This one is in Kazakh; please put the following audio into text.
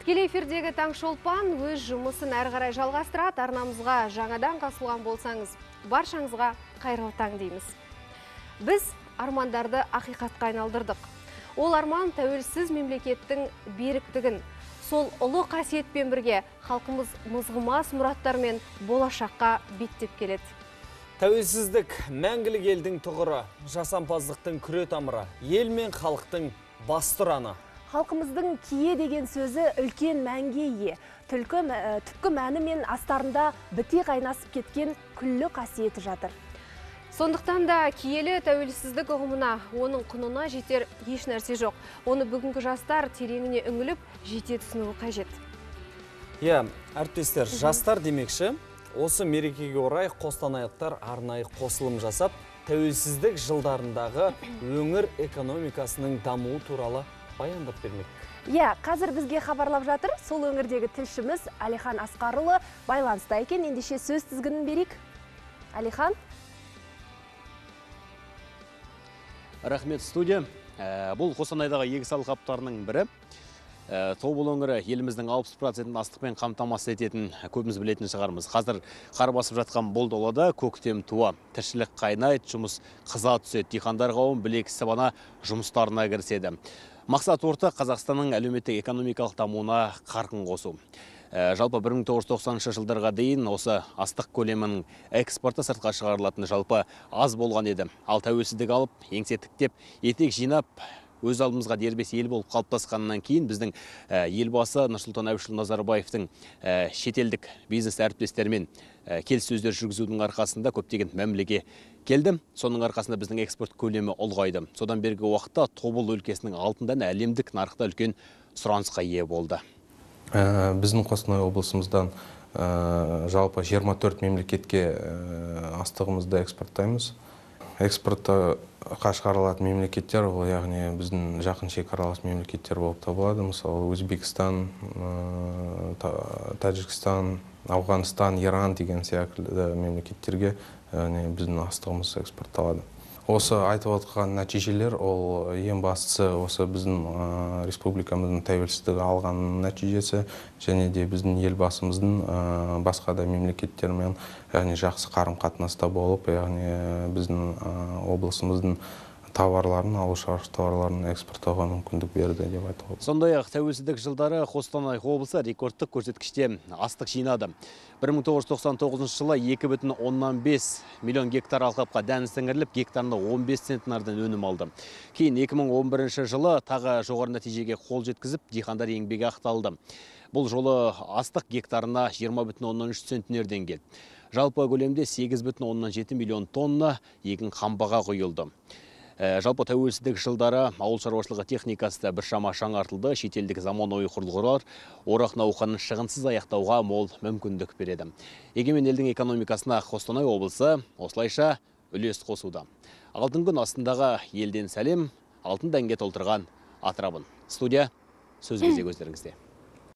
Тікелей эфирдегі Таңшолпан өз жұмысын әрі қарай жалғастырады. Арнамызға жаңадан қосылған болсаңыз, баршаңызға қайырлы таң дейміз. Біз армандарды ақиқатқа айналдырдық. Ол арман тәуелсіз мемлекеттің беріктігін, сол ұлы қасиетпен бірге халқымыз мызғымас мұраттармен болашаққа беттеп келеді. Тәуелсіздік мәңгілік елдің тұғыры, жасампаздықтың күре тамыры, ел мен халықтың басты ұраны. Халқымыздың кие деген сөзі үлкен мәнге ие. Түпкі мәні мен астарында біте қайнасып кеткен күллі қасиеті жатыр. Сондықтан да киелі тәуелсіздік ұғымына, оның құнына жетер еш нәрсе жоқ. Оны бүгінгі жастар тереңіне үңіліп, жете түсінуі қажет. Әріптестер, жастар демекші, осы мерекеге орай қостанайлықтар арнайы қосылым жасап, тәуелсіздік жылдарындағы өңір экономикасының дамуы туралы баяндап бермек. Қазір бізге хабарлап жатыр. Сол өңірдегі тілшіміз Әлихан Асқарұлы байланыста екен. Ендеше сөз тізгінін берейік. Әлихан. Рахмет, студия. Бұл Қостанайдағы егіс алқаптарының бірі. Тобыл өңірі еліміздің 60% астықпен қамтамасыз ететін көбіміз білетін шығармыз. Қазір қар басып жатқан бұл далада көктем туа, тіршілік қайнайды, жұмыс қыза түседі. Диқандар қауым білек сыбана жұмыстарына кіріседі. Мақсат ортақ Қазақстанның әлеуметтік экономикалық дамуына қарқын қосу. Жалпы 1990 жылдарға дейін осы астық көлемінің экспорты сыртқа шығарылатын жалпы аз болған еді. Ал тәуелсіздік алып, еңсе тіктеп, етек жинап, өз алдымызға дербес ел болып қалыптасқаннан кейін біздің елбасы Нұрсұлтан Әбішұлы Назарбаевтың шетелдік бизнес әріптестермен келіссөздер жүргізудің арқасында көптеген мәмілеге келді. Соның арқасында біздің экспорт көлемі ұлғайды. Содан бергі уақытта Тобыл өлкесінің алтын әлемдік нарықта үлкен сұранысқа ие болды. Біздің Қостанай облысымыздан жалпы 24 мемлекетке астығымызды экспорттаймыз. Экспортқа шығарылатын мемлекеттер, ол яғни біздің жақын шекаралас мемлекеттер болып табылады. Мысалы, Өзбекстан, Тәжікстан, Ауғанстан, Иран деген секілді мемлекеттерге біздің астығымыз экспортталады. Осы айтып отырған нәтижелер, ол ең бастысы осы біздің республикамыздың тәуелсіздігі алған нәтижесі, және де біздің елбасымыздың басқа да мемлекеттермен жақсы қарым-қатынаста болып, яғни біздің облысымыздың тауарларын, ауыл шаруашылық тауарларын экспорттауға мүмкіндік берді деп айтуға болады. Сондай-ақ тәуелсіздік жылдары Қостанай облысы рекордтық көрсеткіште астық жинады. 1999 жылы 2,5 миллион гектар алқапқа дән сіңіріліп, гектарына 15 центнерден өнім алды. Кейін 2011 жылы тағы жоғары нәтижеге қол жеткізіп, диқандар еңбегі ақталды. Бұл жолы астық гектарына 20,3 центнерден келді. Жалпы көлемде 8,7 миллион тонна егін қамбаға құйылды. Жалпы тәуелсіздік жылдары ауыл шаруашылығы техникасы біршама жаңартылды. Шетелдік заманауи құрылғылар орақ науқанын шығынсыз аяқтауға мол мүмкіндік береді. Егемен елдің экономикасына Қостанай облысы осылайша үлес қосуда. Алтын күн астындағы елден сәлем, алтын дәнге толтырған Атырабын. Студия, сөз кезегі өздеріңізде.